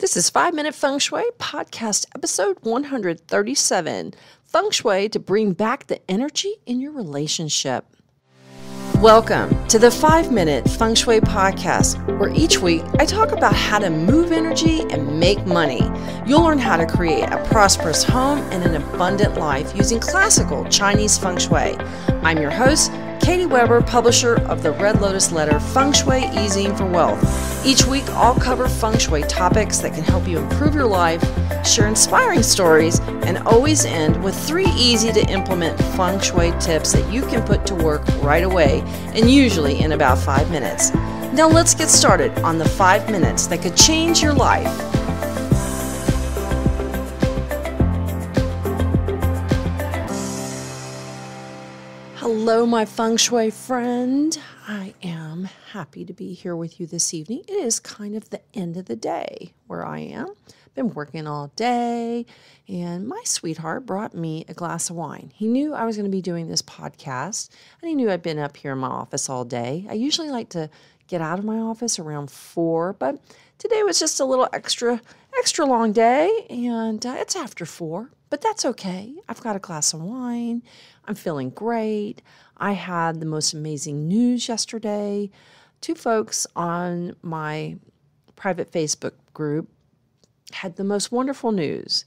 This is 5-Minute Feng Shui Podcast, episode 137. Feng Shui to bring back the energy in your relationship. Welcome to the 5-Minute Feng Shui Podcast, where each week I talk about how to move energy and make money. You'll learn how to create a prosperous home and an abundant life using classical Chinese Feng Shui. I'm your host, Katie Weber, publisher of the Red Lotus Letter, Feng Shui Easing for Wealth. Each week, I'll cover Feng Shui topics that can help you improve your life, share inspiring stories, and always end with 3 easy-to-implement Feng Shui tips that you can put to work right away, and usually in about 5 minutes. Now let's get started on the 5 minutes that could change your life. Hello, my Feng Shui friend. I am happy to be here with you this evening. It is kind of the end of the day where I am. Been working all day, and my sweetheart brought me a glass of wine. He knew I was going to be doing this podcast, and he knew I'd been up here in my office all day. I usually like to get out of my office around 4, but today was just a little extra long day, and it's after 4. But that's okay. I've got a glass of wine. I'm feeling great. I had the most amazing news yesterday. 2 folks on my private Facebook group had the most wonderful news.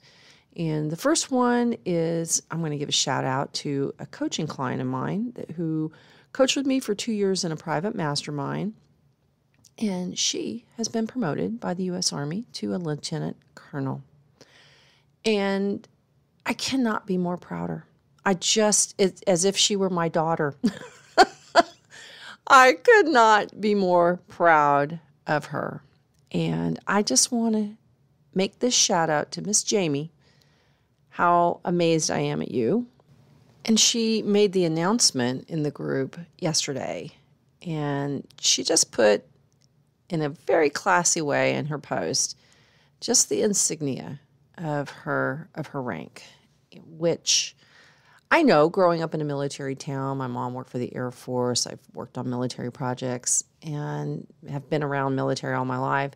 And the first one is, I'm going to give a shout out to a coaching client of mine who coached with me for 2 years in a private mastermind. And she has been promoted by the U.S. Army to a lieutenant colonel. And I cannot be more prouder. It's as if she were my daughter. I could not be more proud of her. And I just want to make this shout out to Miss Jamie, how amazed I am at you. And she made the announcement in the group yesterday. And she just put in a very classy way in her post just the insignia of her rank, which I know growing up in a military town, my mom worked for the Air Force. I've worked on military projects and have been around military all my life.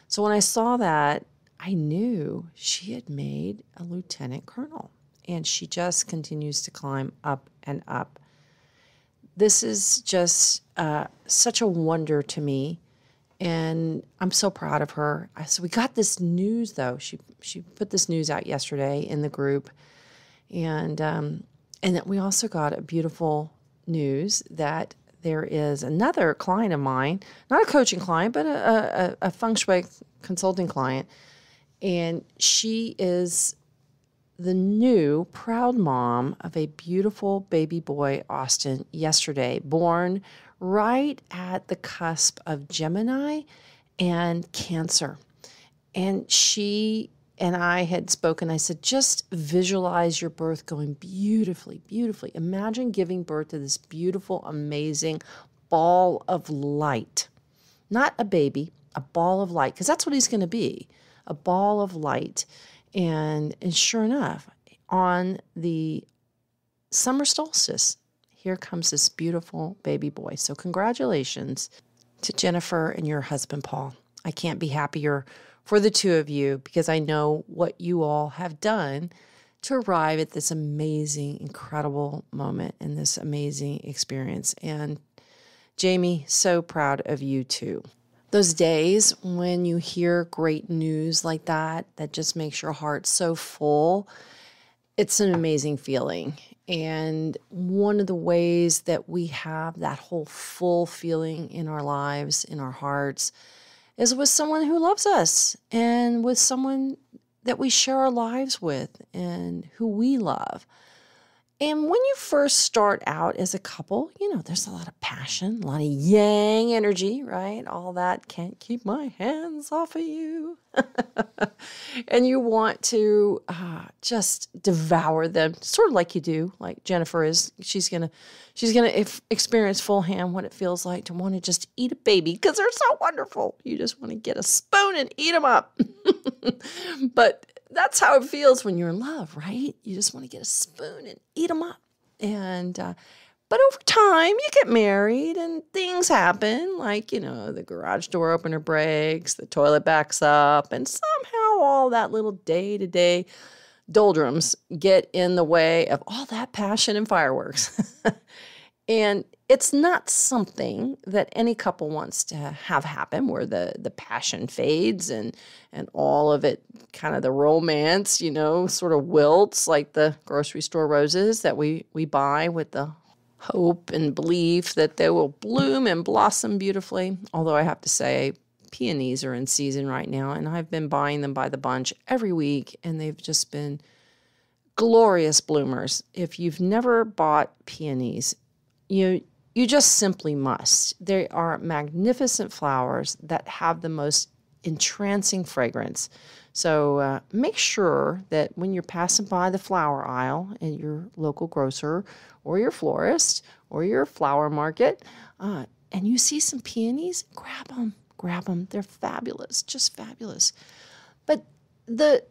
So when I saw that, I knew she had made a lieutenant colonel, and she just continues to climb up and up. This is just such a wonder to me, and I'm so proud of her. So we got this news, though. She put this news out yesterday in the group, and that we also got a beautiful news that there is another client of mine, not a coaching client, but a Feng Shui consulting client, and she is the new proud mom of a beautiful baby boy, Austin, yesterday, born right at the cusp of Gemini and Cancer. And she and I had spoken. I said, just visualize your birth going beautifully, beautifully. Imagine giving birth to this beautiful, amazing ball of light. Not a baby, a ball of light, because that's what he's going to be, a ball of light. And sure enough, on the summer solstice, here comes this beautiful baby boy. So congratulations to Jennifer and your husband, Paul. I can't be happier for the 2 of you, because I know what you all have done to arrive at this amazing, incredible moment and this amazing experience. And Jamie, so proud of you too. Those days when you hear great news like that just makes your heart so full, it's an amazing feeling. And one of the ways that we have that whole full feeling in our lives, in our hearts, is with someone who loves us and with someone that we share our lives with and who we love. And when you first start out as a couple, there's a lot of passion, a lot of yang energy, right? All that can't keep my hands off of you. And you want to just devour them, sort of like you do, like Jennifer is. She's gonna experience firsthand what it feels like to want to just eat a baby, because they're so wonderful. You just want to get a spoon and eat them up. But that's how it feels when you're in love, right? You just want to get a spoon and eat them up. And but over time, you get married and things happen, like, the garage door opener breaks, the toilet backs up, and somehow all that little day-to-day doldrums get in the way of all that passion and fireworks. And it's not something that any couple wants to have happen, where the passion fades and all of it, kind of the romance, sort of wilts like the grocery store roses that we buy with the hope and belief that they will bloom and blossom beautifully. Although I have to say, peonies are in season right now, and I've been buying them by the bunch every week, and they've just been glorious bloomers. If you've never bought peonies, you just simply must. They are magnificent flowers that have the most entrancing fragrance. So make sure that when you're passing by the flower aisle at your local grocer or your florist or your flower market, and you see some peonies, grab them. Grab them. They're fabulous, just fabulous. But the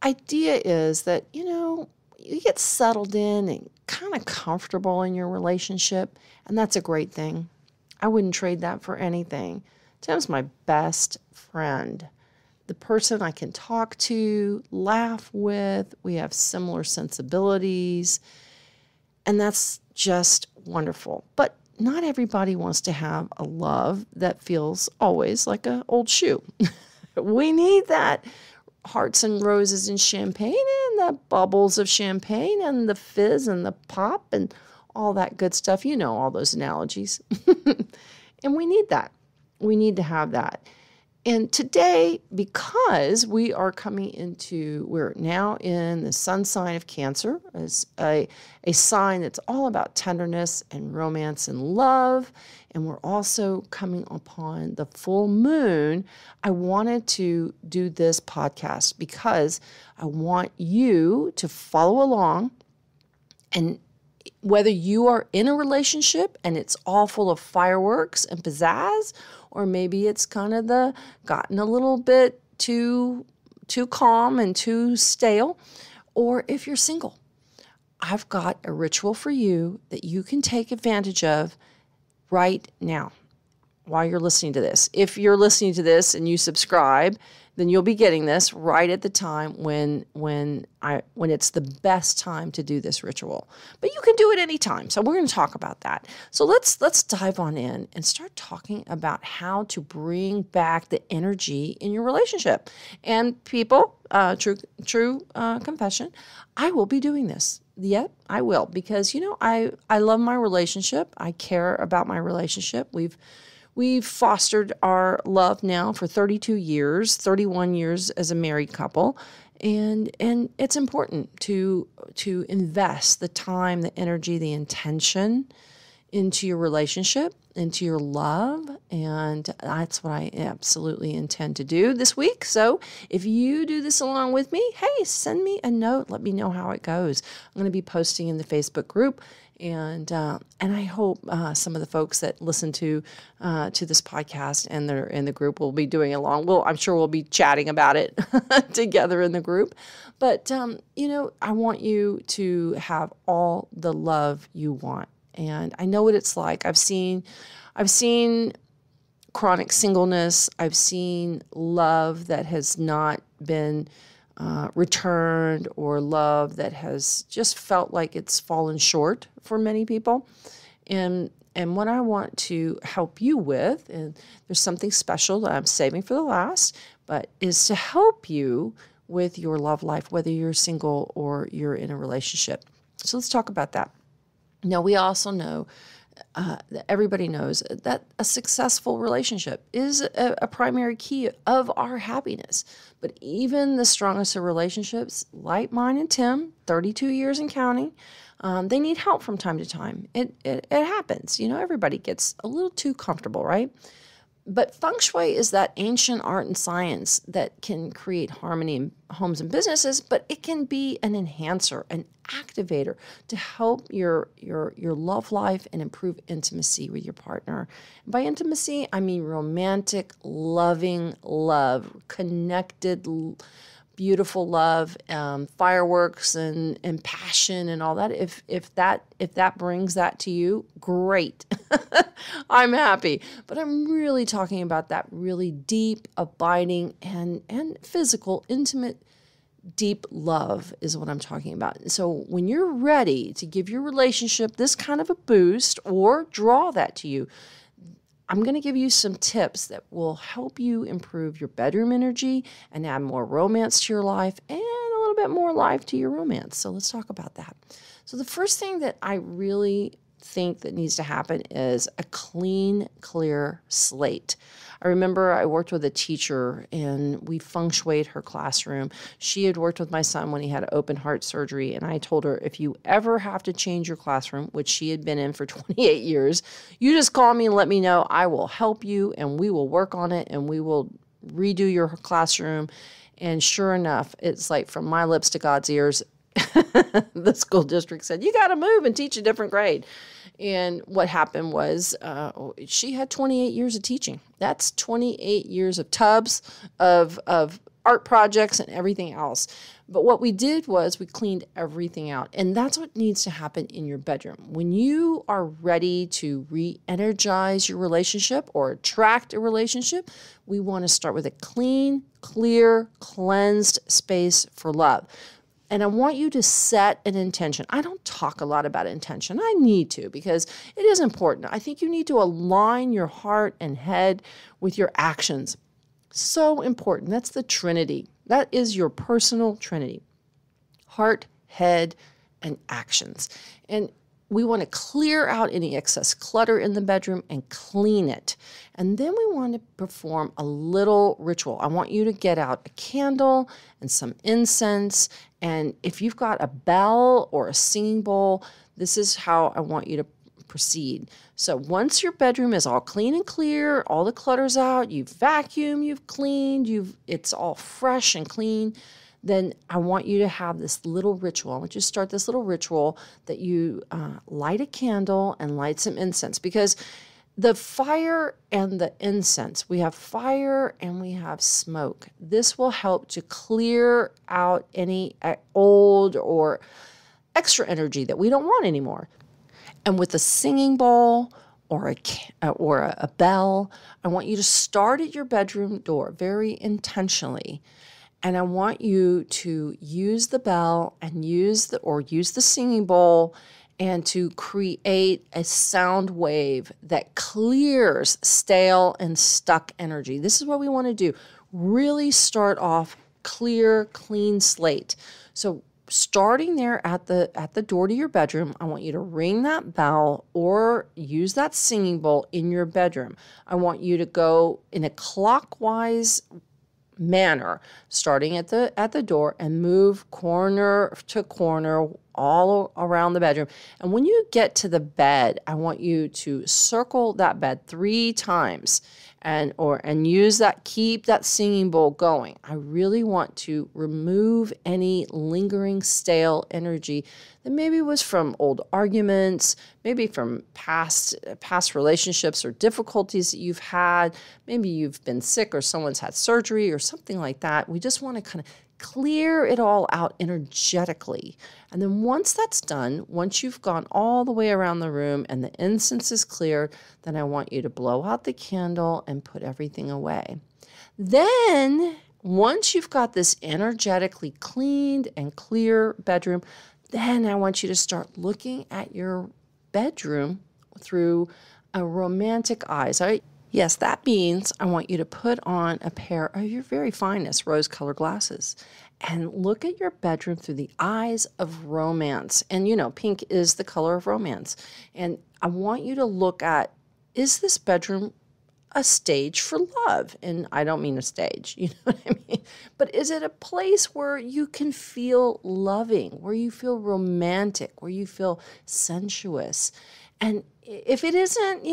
idea is that, you get settled in and kind of comfortable in your relationship, and that's a great thing. I wouldn't trade that for anything. Tim's my best friend, the person I can talk to, laugh with. We have similar sensibilities, and that's just wonderful. But not everybody wants to have a love that feels always like an old shoe. We need that hearts and roses and champagne and the bubbles of champagne and the fizz and the pop and all that good stuff. All those analogies. And we need that. We need to have that. And today, because we're now in the sun sign of Cancer, as a sign that's all about tenderness and romance and love, and we're also coming upon the full moon, I wanted to do this podcast because I want you to follow along. And whether you are in a relationship and it's all full of fireworks and pizzazz, or maybe it's kind of gotten a little bit too calm and too stale, or if you're single, I've got a ritual for you that you can take advantage of right now while you're listening to this. If you're listening to this and you subscribe, then you'll be getting this right at the time when it's the best time to do this ritual. But you can do it anytime. So we're going to talk about that. So let's dive on in and start talking about how to bring back the energy in your relationship. And people, true confession, I will be doing this. Yet I will, because I love my relationship. I care about my relationship. We've fostered our love now for 32 years, 31 years as a married couple. And it's important to invest the time, the energy, the intention into your relationship, into your love. And that's what I absolutely intend to do this week. So if you do this along with me, hey, send me a note. Let me know how it goes. I'm going to be posting in the Facebook group. And I hope some of the folks that listen to this podcast and they're in the group will be doing along. I'm sure we'll be chatting about it together in the group. But I want you to have all the love you want, and I know what it's like. I've seen chronic singleness. I've seen love that has not been returned, or love that has just felt like it's fallen short for many people. And what I want to help you with, and there's something special that I'm saving for the last, but is to help you with your love life, whether you're single or you're in a relationship. So let's talk about that. Now, we also know that everybody knows that a successful relationship is a primary key of our happiness. But even the strongest of relationships, like mine and Tim, 32 years and counting, they need help from time to time. It happens. Everybody gets a little too comfortable, right? But Feng Shui is that ancient art and science that can create harmony in homes and businesses, but it can be an enhancer, an activator to help your love life and improve intimacy with your partner. And by intimacy, I mean romantic, loving love, connected beautiful love, fireworks and passion and all that. If that brings that to you, great. I'm happy. But I'm really talking about that really deep, abiding, and physical, intimate, deep love is what I'm talking about. So when you're ready to give your relationship this kind of a boost or draw that to you, I'm going to give you some tips that will help you improve your bedroom energy and add more romance to your life and a little bit more life to your romance. So let's talk about that. So the first thing that I really think that needs to happen is a clean, clear slate. I remember I worked with a teacher and we feng shuied her classroom. She had worked with my son when he had open heart surgery, and I told her, if you ever have to change your classroom, which she had been in for 28 years, you just call me and let me know. I will help you and we will work on it and we will redo your classroom. And sure enough, it's like from my lips to God's ears, the school district said, you got to move and teach a different grade. And what happened was she had 28 years of teaching. That's 28 years of tubs, of art projects and everything else. But what we did was we cleaned everything out. And that's what needs to happen in your bedroom. When you are ready to re-energize your relationship or attract a relationship, we want to start with a clean, clear, cleansed space for love. And I want you to set an intention. I don't talk a lot about intention. I need to because it is important. I think you need to align your heart and head with your actions. So important. That's the Trinity. That is your personal Trinity. Heart, head, and actions. And we want to clear out any excess clutter in the bedroom and clean it. And then we want to perform a little ritual. I want you to get out a candle and some incense. And if you've got a bell or a singing bowl, this is how I want you to proceed. So once your bedroom is all clean and clear, all the clutter's out, you've vacuumed, you've cleaned, it's all fresh and clean, then I want you to have this little ritual. I want you to start this little ritual that you light a candle and light some incense, because the fire and the incense, we have fire and we have smoke. This will help to clear out any old or extra energy that we don't want anymore. And with a singing bowl or a bell, I want you to start at your bedroom door very intentionally. And I want you to use the bell and use the singing bowl and to create a sound wave that clears stale and stuck energy. This is what we want to do. Really start off clear, clean slate. So starting there at the door to your bedroom, I want you to ring that bell or use that singing bowl in your bedroom. I want you to go in a clockwise manner, starting at the door and move corner to corner all around the bedroom. And when you get to the bed, I want you to circle that bed 3 times and use that, keep that singing bowl going. I really want to remove any lingering stale energy that maybe was from old arguments, maybe from past relationships or difficulties that you've had. Maybe you've been sick or someone's had surgery or something like that. We just want to kind of clear it all out energetically. And then once that's done, once you've gone all the way around the room and the incense is cleared, then I want you to blow out the candle and put everything away. Then, once you've got this energetically cleaned and clear bedroom, then I want you to start looking at your bedroom through a romantic eyes. Yes, that means I want you to put on a pair of your very finest rose-colored glasses and look at your bedroom through the eyes of romance. And you know, pink is the color of romance. And I want you to look at, is this bedroom a stage for love? And I don't mean a stage, you know what I mean? But is it a place where you can feel loving, where you feel romantic, where you feel sensuous? And if it isn't,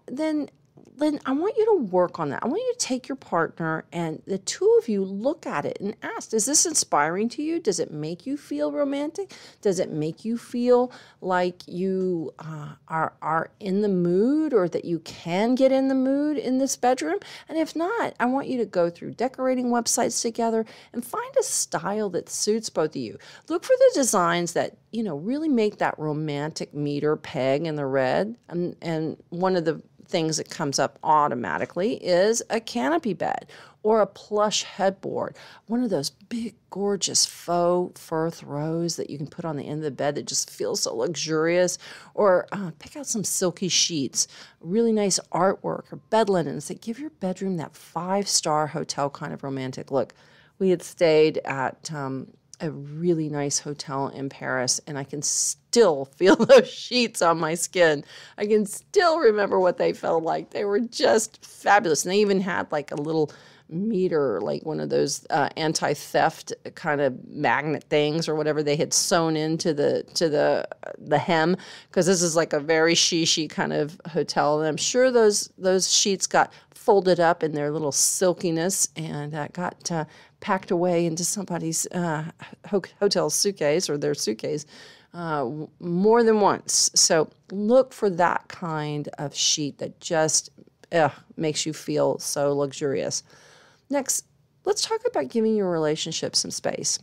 then then I want you to work on that. I want you to take your partner and the two of you look at it and ask, is this inspiring to you? Does it make you feel romantic? Does it make you feel like you are in the mood, or that you can get in the mood in this bedroom? And if not, I want you to go through decorating websites together and find a style that suits both of you. Look for the designs that, really make that romantic meter peg in the red. And one of the things that comes up automatically is a canopy bed or a plush headboard, one of those big, gorgeous faux fur throws that you can put on the end of the bed that just feels so luxurious, or pick out some silky sheets, really nice artwork, or bed linens that give your bedroom that 5-star hotel kind of romantic look. We had stayed at a really nice hotel in Paris, and I can still feel those sheets on my skin. I can still remember what they felt like. They were just fabulous. And they even had like a little meter, like one of those anti-theft kind of magnet things or whatever they had sewn into the hem, because this is like a very she kind of hotel. And I'm sure those sheets got folded up in their little silkiness and got packed away into somebody's hotel suitcase or their suitcase more than once. So look for that kind of sheet that just makes you feel so luxurious. Next, let's talk about giving your relationship some space.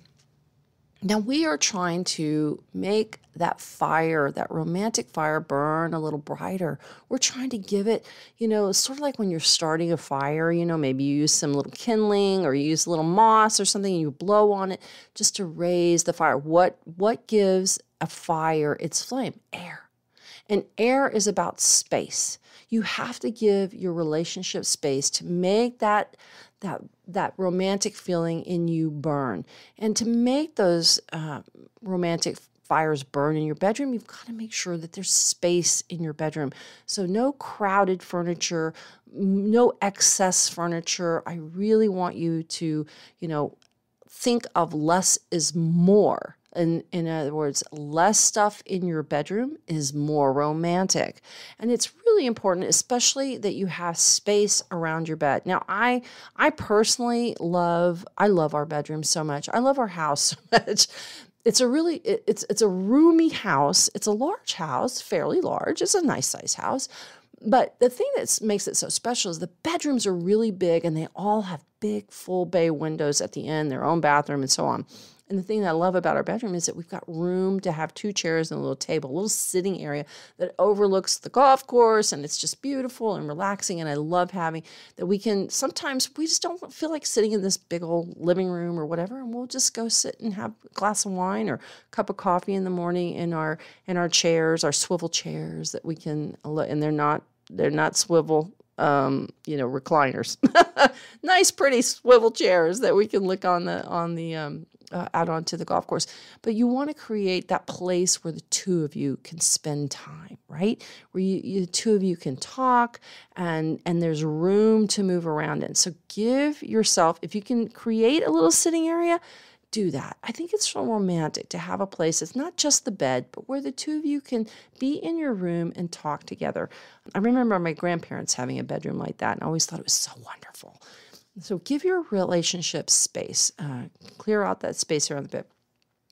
Now, we are trying to make that fire, that romantic fire, burn a little brighter. We're trying to give it, sort of like when you're starting a fire, maybe you use some little kindling or you use a little moss or something and you blow on it just to raise the fire. What gives a fire its flame? Air. And air is about space. You have to give your relationship space to make that romantic feeling in you burn. And to make those romantic fires burn in your bedroom, you've got to make sure that there's space in your bedroom. So no crowded furniture, no excess furniture. I really want you to, think of less is more. In other words, less stuff in your bedroom is more romantic. And it's really important, especially that you have space around your bed. Now, I personally love our bedroom so much. I love our house so much. It's a roomy house. It's a large house, fairly large. It's a nice size house. But the thing that makes it so special is the bedrooms are really big, and they all have big full bay windows at the end, their own bathroom and so on. And the thing that I love about our bedroom is that we've got room to have 2 chairs and a little table, a little sitting area that overlooks the golf course, and it's just beautiful and relaxing. And I love having that sometimes we just don't feel like sitting in this big old living room or whatever, and we'll just go sit and have a glass of wine or a cup of coffee in the morning in our chairs, our swivel chairs that we can, and they're not swivel recliners. Nice, pretty swivel chairs that we can look on the out onto the golf course. But you want to create that place where the two of you can spend time, right? Where the two of you can talk and there's room to move around in. So give yourself, if you can create a little sitting area, do that. I think it's so romantic to have a place that's not just the bed, but where the two of you can be in your room and talk together. I remember my grandparents having a bedroom like that, and I always thought it was so wonderful. So give your relationship space. Clear out that space around the bed.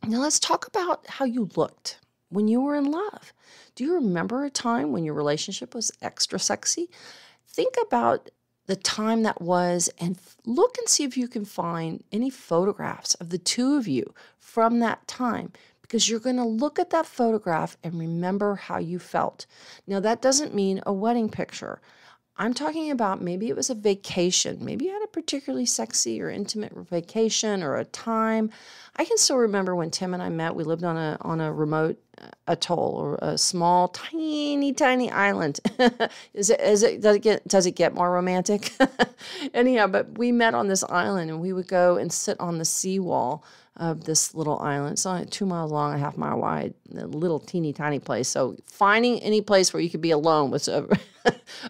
Now let's talk about how you looked when you were in love. Do you remember a time when your relationship was extra sexy? Think about the time that was and look and see if you can find any photographs of the two of you from that time, because you're going to look at that photograph and remember how you felt. Now, that doesn't mean a wedding picture. I'm talking about maybe it was a vacation. Maybe you had a particularly sexy or intimate vacation or a time. I can still remember when Tim and I met. We lived on a remote atoll or a small, tiny island. Does it get more romantic? Anyhow, but we met on this island, and we would go and sit on the seawall of this little island. It's only 2 miles long, a half mile wide, a little teeny tiny place. So finding any place where you could be alone was a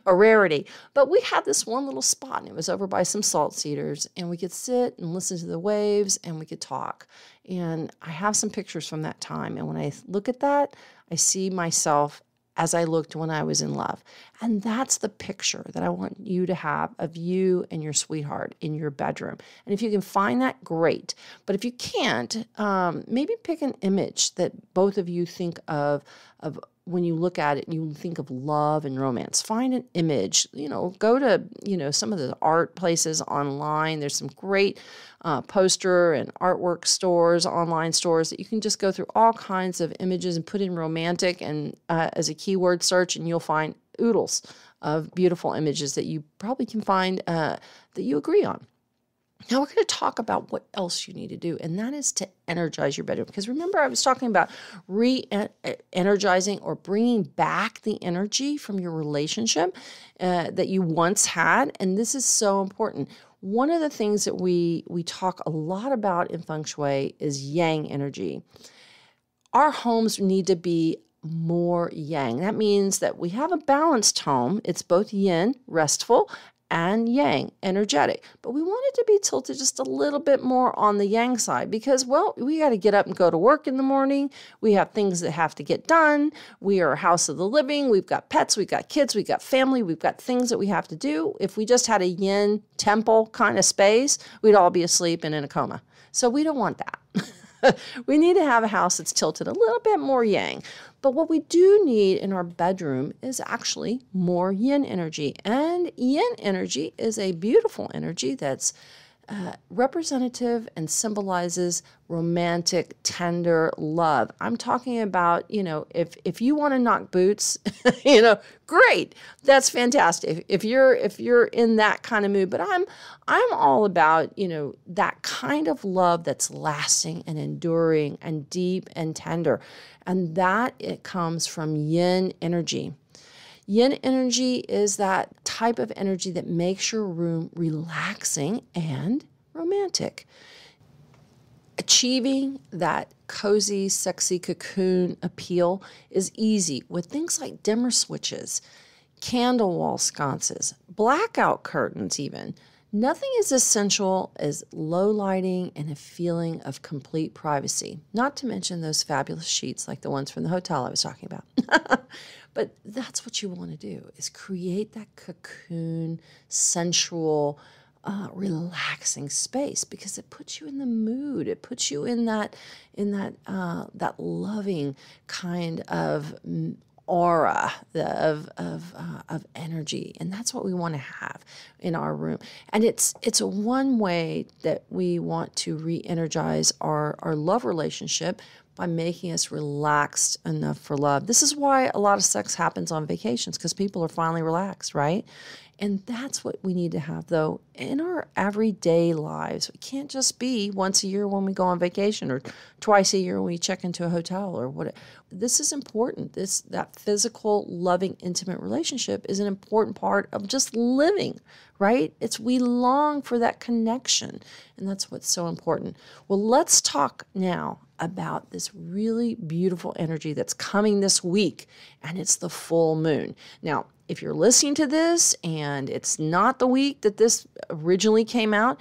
rarity. But we had this one little spot, and it was over by some salt cedars, and we could sit and listen to the waves, and we could talk. And I have some pictures from that time. And when I look at that, I see myself as I looked when I was in love. And that's the picture that I want you to have of you and your sweetheart in your bedroom. And if you can find that, great. But if you can't, maybe pick an image that both of you think of when you look at it, you think of love and romance. Find an image, go to, some of the art places online. There's some great poster and artwork stores, online stores that you can just go through all kinds of images and put in romantic and as a keyword search, and you'll find oodles of beautiful images that you probably can find that you agree on. Now we're going to talk about what else you need to do, and that is to energize your bedroom. Because remember, I was talking about re-energizing or bringing back the energy from your relationship that you once had, and this is so important. One of the things that we talk a lot about in Feng Shui is yang energy. Our homes need to be more yang. That means that we have a balanced home. It's both yin, restful, and yang, energetic. But we want it to be tilted just a little bit more on the yang side because, well, we got to get up and go to work in the morning. We have things that have to get done. We are a house of the living. We've got pets. We've got kids. We've got family. We've got things that we have to do. If we just had a yin temple kind of space, we'd all be asleep and in a coma. So we don't want that. We need to have a house that's tilted a little bit more yang. But what we do need in our bedroom is actually more yin energy. And yin energy is a beautiful energy that's representative and symbolizes romantic, tender love. I'm talking about, if you want to knock boots, great. That's fantastic. If you're in that kind of mood, but I'm all about, that kind of love that's lasting and enduring and deep and tender. And that it comes from yin energy. Yin energy is that type of energy that makes your room relaxing and romantic. Achieving that cozy, sexy cocoon appeal is easy with things like dimmer switches, candle wall sconces, blackout curtains even. Nothing is essential as low lighting and a feeling of complete privacy, not to mention those fabulous sheets like the ones from the hotel I was talking about. But that's what you want to do, is create that cocoon, sensual, relaxing space because it puts you in the mood. It puts you in that loving kind of aura of energy, and that's what we want to have in our room. And it's a one way that we want to re-energize our love relationship by making us relaxed enough for love. This is why a lot of sex happens on vacations, because people are finally relaxed, right? And that's what we need to have, though, in our everyday lives. We can't just be once a year when we go on vacation or twice a year when we check into a hotel or what. This is important. That physical, loving, intimate relationship is an important part of just living, right? We long for that connection, and that's what's so important. Well, let's talk now about this really beautiful energy that's coming this week, and it's the full moon. Now, if you're listening to this and it's not the week that this originally came out,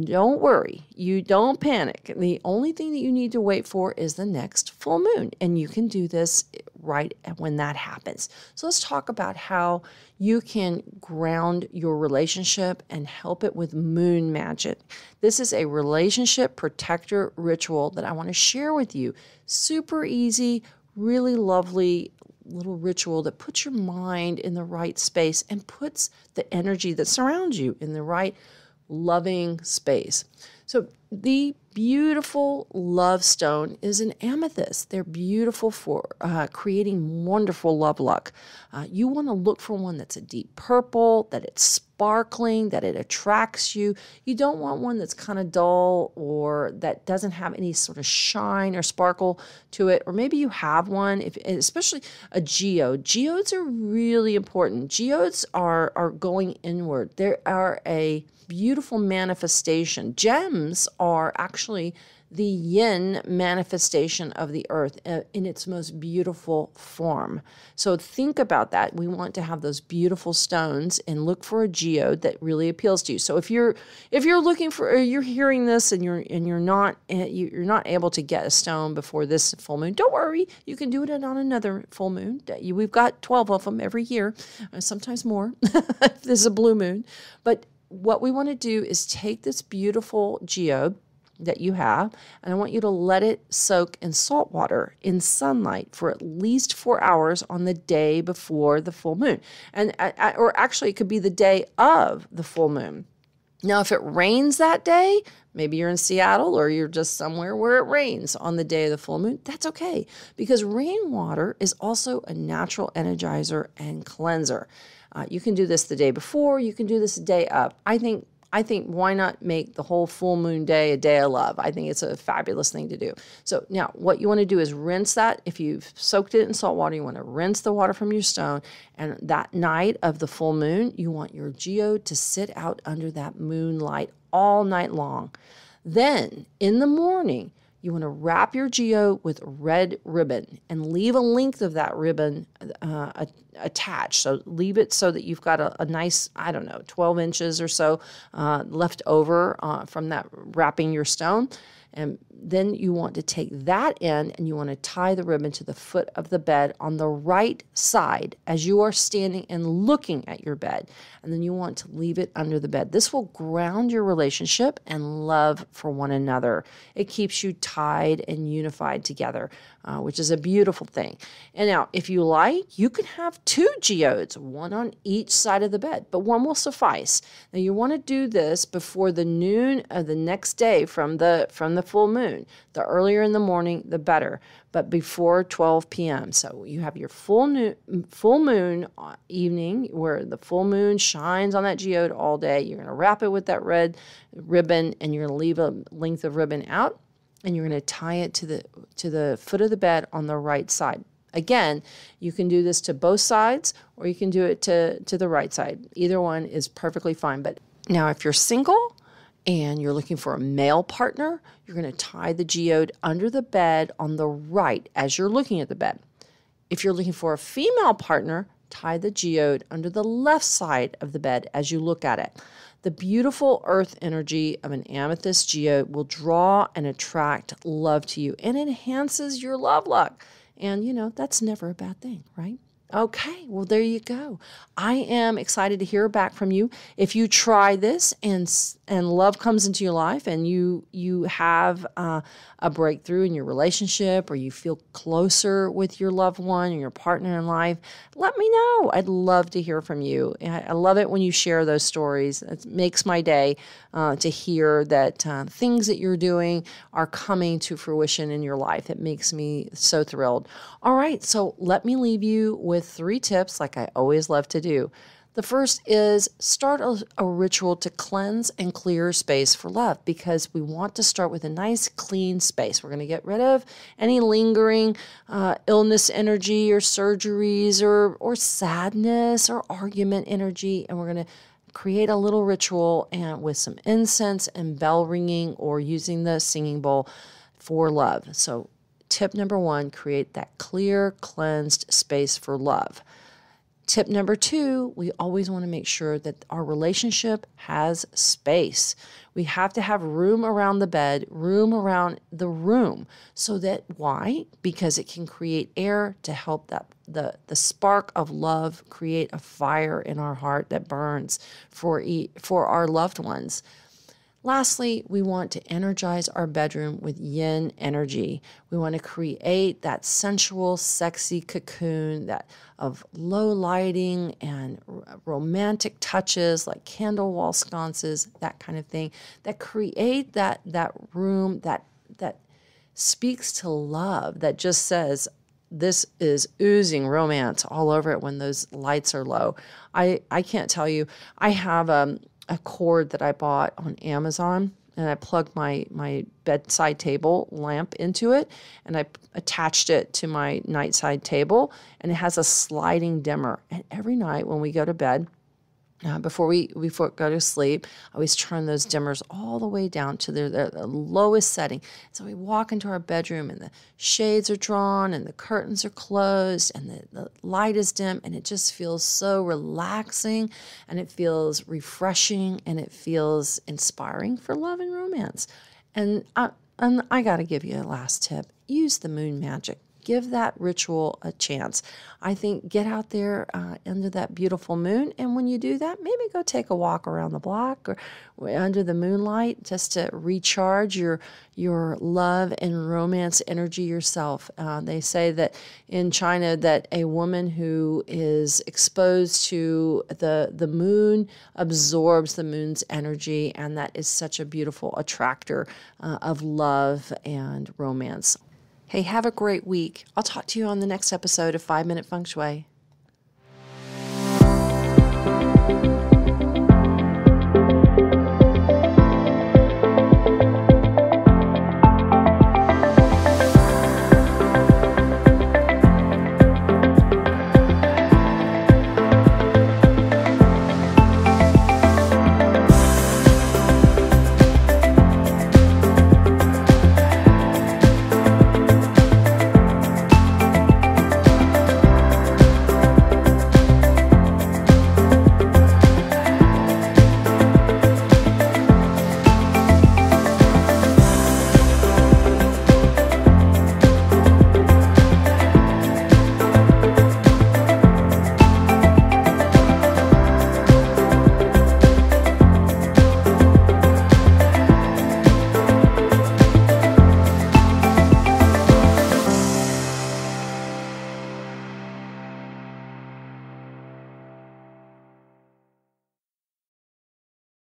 don't worry. You don't panic. The only thing that you need to wait for is the next full moon, and you can do this right when that happens. So let's talk about how you can ground your relationship and help it with moon magic. This is a relationship protector ritual that I want to share with you. Super easy, really lovely little ritual that puts your mind in the right space and puts the energy that surrounds you in the right loving space. So the beautiful love stone is an amethyst. They're beautiful for creating wonderful love luck. You want to look for one that's a deep purple, that it's sparkling, that it attracts you. You don't want one that's kind of dull or that doesn't have any sort of shine or sparkle to it. Or maybe you have one, especially a geode. Geodes are really important. Geodes are going inward. They are a beautiful manifestation. Gems gems are actually the yin manifestation of the earth in its most beautiful form. So think about that. We want to have those beautiful stones and look for a geode that really appeals to you. So if you're looking for, or you're hearing this and you're not able to get a stone before this full moon, don't worry. You can do it on another full moon. We've got 12 of them every year, sometimes more if there's a blue moon. But what we want to do is take this beautiful geode that you have, and I want you to let it soak in salt water in sunlight for at least 4 hours on the day before the full moon. And or actually it could be the day of the full moon. Now, if it rains that day, maybe you're in Seattle or you're just somewhere where it rains on the day of the full moon, that's okay, because rainwater is also a natural energizer and cleanser. You can do this the day before, you can do this the day of. I think why not make the whole full moon day a day of love? I think it's a fabulous thing to do. So now what you want to do is rinse that. If you've soaked it in salt water, you want to rinse the water from your stone. And that night of the full moon, you want your geode to sit out under that moonlight all night long. Then in the morning, you want to wrap your geode with red ribbon and leave a length of that ribbon attached. So leave it so that you've got a nice, 12 inches or so left over from that wrapping your stone. And then you want to take that end and you want to tie the ribbon to the foot of the bed on the right side as you are standing and looking at your bed. And then you want to leave it under the bed. This will ground your relationship and love for one another. It keeps you tied and unified together, which is a beautiful thing. And now, if you like, you can have 2 geodes, one on each side of the bed, but one will suffice. Now, you want to do this before the noon of the next day from the full moon. The earlier in the morning, the better, but before 12 p.m. So you have your full moon evening where the full moon shines on that geode all day. You're going to wrap it with that red ribbon, and you're going to leave a length of ribbon out, and you're going to tie it to the foot of the bed on the right side. Again, you can do this to both sides, or you can do it to the right side. Either one is perfectly fine. But now, if you're single and you're looking for a male partner, you're going to tie the geode under the bed on the right as you're looking at the bed. If you're looking for a female partner, tie the geode under the left side of the bed as you look at it. The beautiful earth energy of an amethyst geode will draw and attract love to you and enhances your love luck. And, that's never a bad thing, right? Okay, well, there you go. I am excited to hear back from you. If you try this and love comes into your life and you have a breakthrough in your relationship, or you feel closer with your loved one or your partner in life, let me know. I'd love to hear from you. I love it when you share those stories. It makes my day to hear that things that you're doing are coming to fruition in your life. It makes me so thrilled. All right, so let me leave you with 3 tips like I always love to do. The first is start a ritual to cleanse and clear space for love, because we want to start with a nice clean space. We're going to get rid of any lingering illness energy or surgeries or sadness or argument energy, and we're going to create a little ritual and with some incense and bell ringing or using the singing bowl for love. So tip number 1, create that clear, cleansed space for love. Tip number 2, we always want to make sure that our relationship has space. We have to have room around the bed, room around the room. So that, why? Because it can create air to help that the spark of love create a fire in our heart that burns for our loved ones. Lastly, we want to energize our bedroom with yin energy. We want to create that sensual, sexy cocoon of low lighting and romantic touches like candle wall sconces, that kind of thing, that create that room that speaks to love, that just says, this is oozing romance all over it when those lights are low. I can't tell you. I have a cord that I bought on Amazon, and I plugged my bedside table lamp into it, and I attached it to my nightside table, and it has a sliding dimmer. And every night when we go to bed, before we go to sleep, I always turn those dimmers all the way down to the lowest setting. So we walk into our bedroom and the shades are drawn and the curtains are closed and the light is dim, and it just feels so relaxing, and it feels refreshing, and it feels inspiring for love and romance. And I got to give you a last tip. Use the moon magic. Give that ritual a chance. I think get out there under that beautiful moon, and when you do that, maybe go take a walk around the block or under the moonlight just to recharge your love and romance energy yourself. They say that in China that a woman who is exposed to the moon absorbs the moon's energy, and that is such a beautiful attractor of love and romance. Hey, have a great week. I'll talk to you on the next episode of 5 Minute Feng Shui.